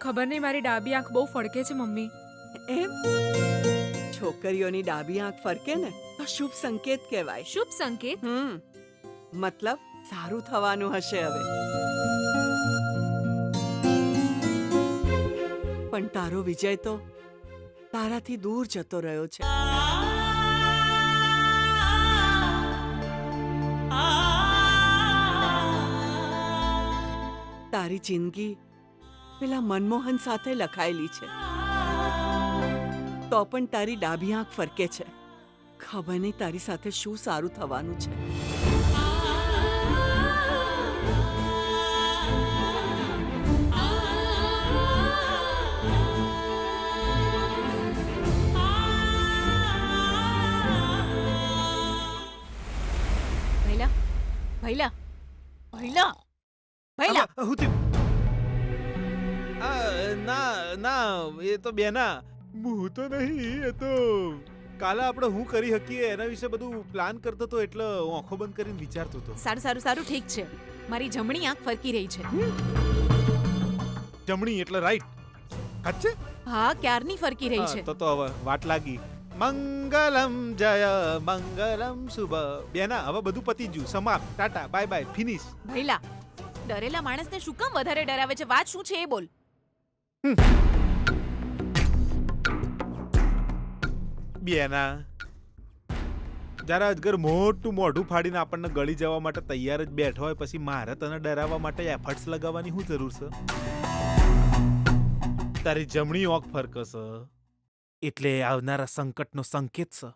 ખબર નહીં મારી ડાબી આંખ બહુ ફડકે છે મમ્મી. એમ છોકરીઓની ડાબી આંખ ફરકે ને તો શુભ સંકેત કહેવાય. શુભ સંકેત? મતલબ સારું થવાનું હશે હવે. પણ તારો વિજય તો તારાથી દૂર જતો રહ્યો છે. તારી જિંદગી પેલા મનમોહન સાથે લખાયેલી છે, તો પણ તારી ડાબી આંખ ફરકે છે. ખબર નહીં તારી સાથે શું સારું થવાનું છે. ભૈલા ભૈલા ભૈલા ભૈલા હું થયું? ના ના, એ તો બેના હું તો નહીં. એ તો કાલે આપણે હું કરી શકીએ એના વિશે બધું પ્લાન કરતો હતો, એટલે હું આંખો બંધ કરીને વિચારતો હતો. સારું સારું સારું ઠીક છે. મારી જમણી આંખ ફરકી રહી છે. જમણી એટલે રાઈટ? સાચે? હા, ક્યારની ફરકી રહી છે. તો હવે વાટ લાગી. મંગલમ જય મંગલમ શુભ. બેના હવે બધું પતી ગયું, સમાપ્ત, ટાટા બાય બાય, ફિનિશ. ભૈલા, ડરેલા માણસને શું કામ વધારે ડરાવે છે? વાત શું છે એ બોલ. બેના, જ્યારે અજગર મોટું મોઢું ફાડીને આપણને ગળી જવા માટે તૈયાર જ બેઠો હોય, પછી મારે તને ડરાવવા માટે એફર્ટ્સ લગાવવાની શું જરૂર છે? તારી જમણી આંખ ફરકશે એટલે આવનારા સંકટનો સંકેત છે,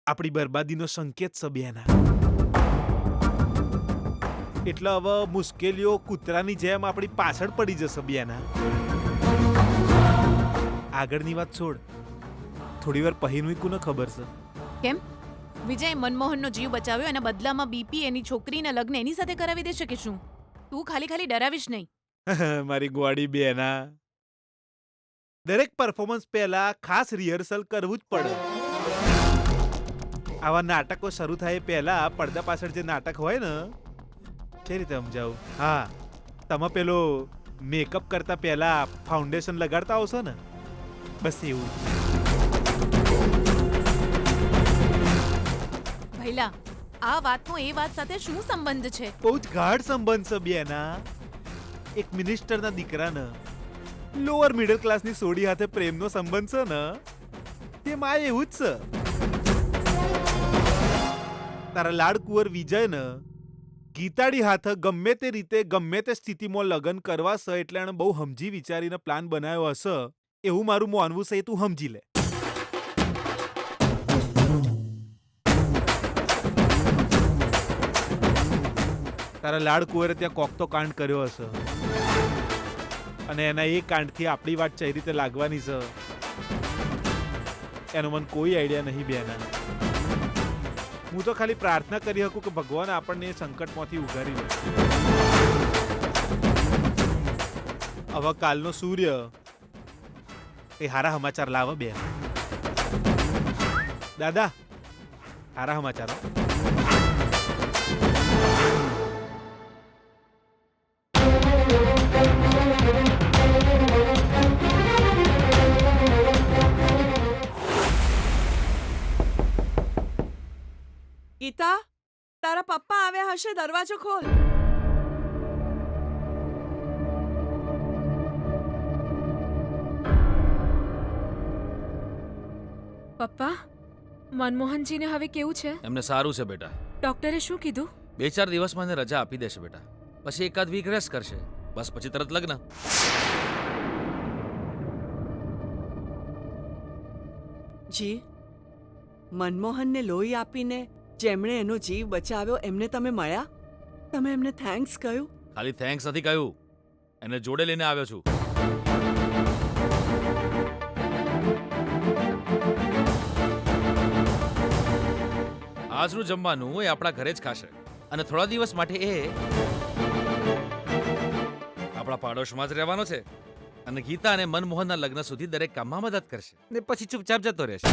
આપણી બરબાદીનો સંકેત છે બેના. એટલે હવે મુશ્કેલીઓ કૂતરાની જેમ આપણી પાછળ પડી જશે બેના. આગળની વાત છોડ, થોડી વાર પહેલું કોને ખબર છે? કેમ? વિજય મનમોહનનો જીવ બચાવ્યો અને બદલામાં બીપી એની છોકરીના લગ્ન એની સાથે કરાવી દેશે કે શું? તું ખાલી ખાલી ડરાવીશ નહીં. મારી ગોળી બેના, દરેક પરફોર્મન્સ પહેલા ખાસ રિહર્સલ કરવું જ પડે. આવા નાટકો શરૂ થાય પહેલા પડદા પાછળ જે નાટક હોય ને, જે રીતે સમજાવું? હા, તમે પેલો મેકઅપ કરતા પહેલા ફાઉન્ડેશન લગાડતા આવશો ને, બસ એવું. ભૈલા, આ વાતનો એ વાત સાથે શું સંબંધ છે? બહુ જ ગાઢ સંબંધ છે બેના. એક મિનિસ્ટરના દીકરાને લોઅર મિડલ ક્લાસની સોડી હાથે પ્રેમનો સંબંધ છે ને, તે માં એવું જ છે. તારા લાડકુંવર વિજયને ગીતાડી હાથે ગમે તે રીતે ગમે તે સ્થિતિમાં લગ્ન કરવા છે, એટલે એણે બહુ સમજી વિચારીને પ્લાન બનાવ્યો હશે, એવું મારું માનવું છે. તું સમજી લે. તારા લાડકુંવરે ત્યાં કોક તો કાંડ કર્યો હશે, અને એના એ કાંડથી આપણી વાત કઈ રીતે લાગવાની છે એનો મને કોઈ આઈડિયા નહીં બેના. હું તો ખાલી પ્રાર્થના કરી શકું કે ભગવાન આપણને એ સંકટમાંથી ઉગારી લે. હવે કાલનો સૂર્ય એ હારા સમાચાર લાવે બેન. દાદા, હારા સમાચાર. ગીતા, તારા પપ્પા આવ્યા હશે, દરવાજો ખોલ. પપ્પા, મનમોહનજીને હવે કેવું છે? એમને સારું છે બેટા. ડોક્ટરે શું કીધું? 2-4 દિવસમાં એને રજા આપી દેશે બેટા. પછી એકાદ વીક રેસ્ટ કરશે, બસ પછી તરત લગ્ન. જી, મનમોહનને લોહી આપીને જેમણે એનો જીવ બચાવ્યો એમને તમે મળ્યા? તમે એમને થેન્ક્સ કહ્યું? ખાલી થેન્ક્સ નથી કહ્યું, એને જોડે લઈને આવ્યો છું. આજનું જમવાનું એ આપણા ઘરે જ ખાશે, અને થોડા દિવસ માટે એ આપણા પાડોશમાં જ રહેવાનો છે, અને ગીતા અને મનમોહનના લગ્ન સુધી દરેક કામમાં મદદ કરશે, ને પછી ચૂપચાપ જતો રહેશે.